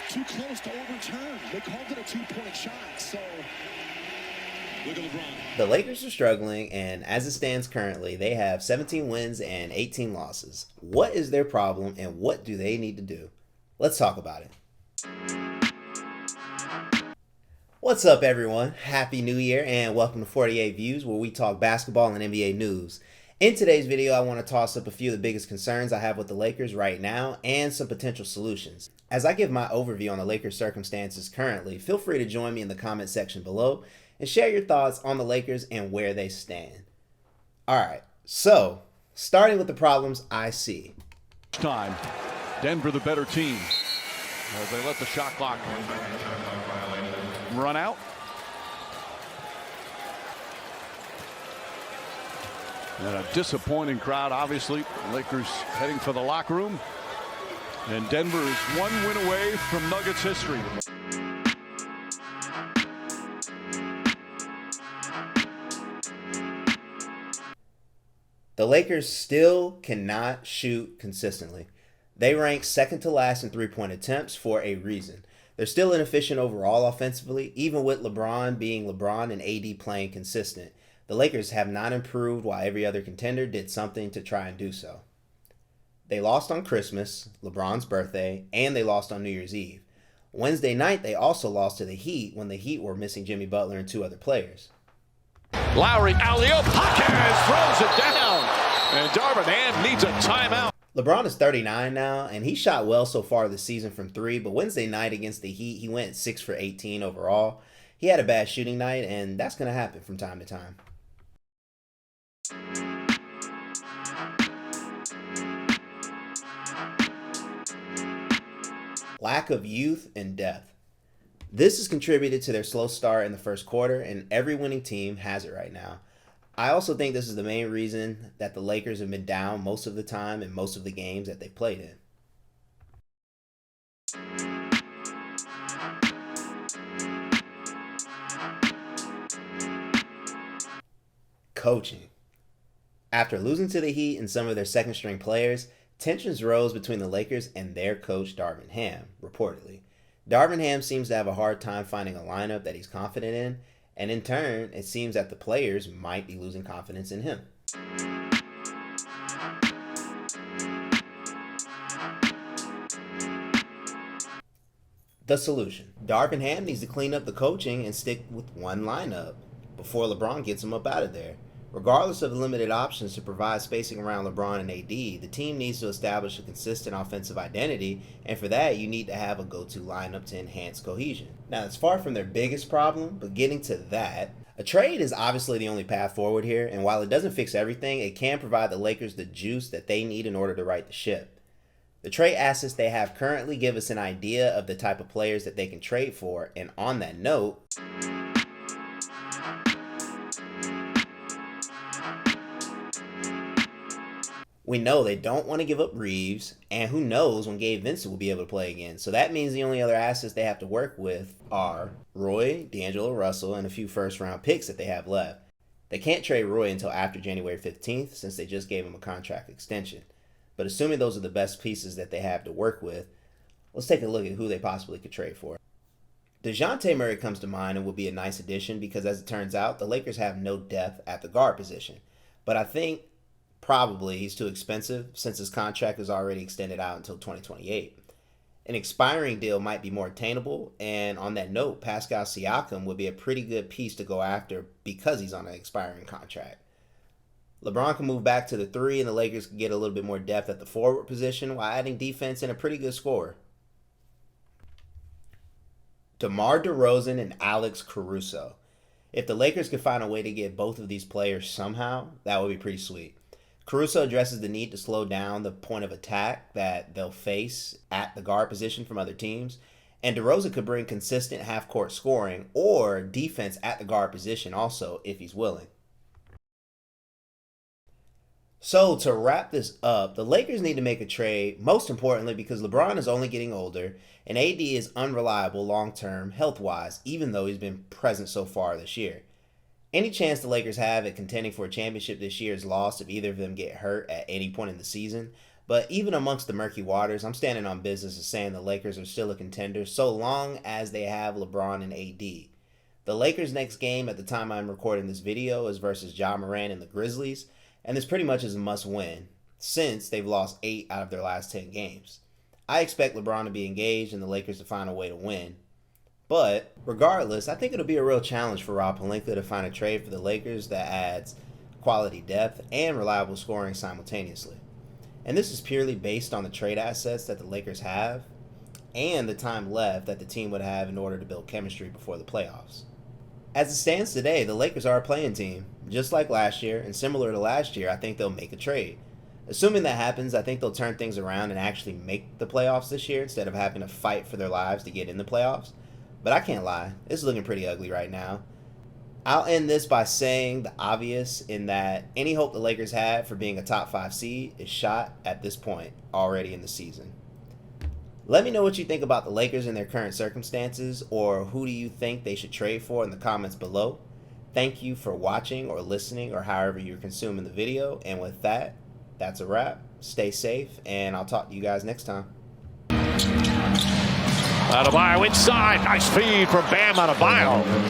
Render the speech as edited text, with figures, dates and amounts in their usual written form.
too close to overturn. They called it a two-point shot, so look at LeBron. The Lakers are struggling, and as it stands currently, they have 17 wins and 18 losses. What is their problem, and what do they need to do? Let's talk about it. What's up, everyone? Happy New Year, and welcome to 48 Views, where we talk basketball and NBA news. In today's video, I want to toss up a few of the biggest concerns I have with the Lakers right now and some potential solutions. As I give my overview on the Lakers' circumstances currently, feel free to join me in the comment section below and share your thoughts on the Lakers and where they stand. Alright, so starting with the problems I see. Time, Denver the better team as they let the shot clock run out. And a disappointing crowd, obviously. Lakers heading for the locker room. And Denver is one win away from Nuggets history. The Lakers still cannot shoot consistently. They rank second to last in three-point attempts for a reason. They're still inefficient overall offensively, even with LeBron being LeBron and AD playing consistent. The Lakers have not improved while every other contender did something to try and do so. They lost on Christmas, LeBron's birthday, and they lost on New Year's Eve. Wednesday night, they also lost to the Heat when the Heat were missing Jimmy Butler and two other players. Lowry, alley-oop, Hawkins throws it down, and Darvin Ham needs a timeout. LeBron is 39 now, and he shot well so far this season from three, but Wednesday night against the Heat, he went 6 for 18 overall. He had a bad shooting night, and that's going to happen from time to time. Lack of youth and depth. This has contributed to their slow start in the first quarter, and every winning team has it right now. I also think this is the main reason that the Lakers have been down most of the time in most of the games that they played in. Coaching. After losing to the Heat and some of their second-string players, tensions rose between the Lakers and their coach Darvin Ham, reportedly. Darvin Ham seems to have a hard time finding a lineup that he's confident in, and in turn, it seems that the players might be losing confidence in him. The solution. Darvin Ham needs to clean up the coaching and stick with one lineup before LeBron gets him up out of there. Regardless of the limited options to provide spacing around LeBron and AD, the team needs to establish a consistent offensive identity, and for that, you need to have a go-to lineup to enhance cohesion. Now, it's far from their biggest problem, but getting to that, a trade is obviously the only path forward here, and while it doesn't fix everything, it can provide the Lakers the juice that they need in order to right the ship. The trade assets they have currently give us an idea of the type of players that they can trade for, and on that note, we know they don't want to give up Reeves, and who knows when Gabe Vincent will be able to play again. So that means the only other assets they have to work with are Roy, D'Angelo Russell, and a few first-round picks that they have left. They can't trade Roy until after January 15th since they just gave him a contract extension. But assuming those are the best pieces that they have to work with, let's take a look at who they possibly could trade for. DeJounte Murray comes to mind and would be a nice addition because, as it turns out, the Lakers have no depth at the guard position. But I think probably he's too expensive since his contract is already extended out until 2028. An expiring deal might be more attainable, and on that note, Pascal Siakam would be a pretty good piece to go after because he's on an expiring contract. LeBron can move back to the 3, and the Lakers can get a little bit more depth at the forward position while adding defense and a pretty good scorer. DeMar DeRozan and Alex Caruso. If the Lakers could find a way to get both of these players somehow, that would be pretty sweet. Caruso addresses the need to slow down the point of attack that they'll face at the guard position from other teams, and DeRozan could bring consistent half-court scoring or defense at the guard position also if he's willing. So to wrap this up, the Lakers need to make a trade, most importantly because LeBron is only getting older and AD is unreliable long-term health-wise, even though he's been present so far this year. Any chance the Lakers have at contending for a championship this year is lost if either of them get hurt at any point in the season. But even amongst the murky waters, I'm standing on business of saying the Lakers are still a contender so long as they have LeBron and AD. The Lakers' next game at the time I'm recording this video is versus Ja Morant and the Grizzlies, and this pretty much is a must-win since they've lost 8 out of their last 10 games. I expect LeBron to be engaged and the Lakers to find a way to win. But regardless, I think it'll be a real challenge for Rob Pelinka to find a trade for the Lakers that adds quality depth and reliable scoring simultaneously. And this is purely based on the trade assets that the Lakers have and the time left that the team would have in order to build chemistry before the playoffs. As it stands today, the Lakers are a playing team. Just like last year, and similar to last year, I think they'll make a trade. Assuming that happens, I think they'll turn things around and actually make the playoffs this year instead of having to fight for their lives to get in the playoffs. But I can't lie, it's looking pretty ugly right now. I'll end this by saying the obvious in that any hope the Lakers had for being a top 5 seed is shot at this point already in the season. Let me know what you think about the Lakers in their current circumstances, or who do you think they should trade for in the comments below. Thank you for watching or listening or however you're consuming the video. And with that, that's a wrap. Stay safe, and I'll talk to you guys next time. Adebayo inside. Nice feed from Bam Adebayo.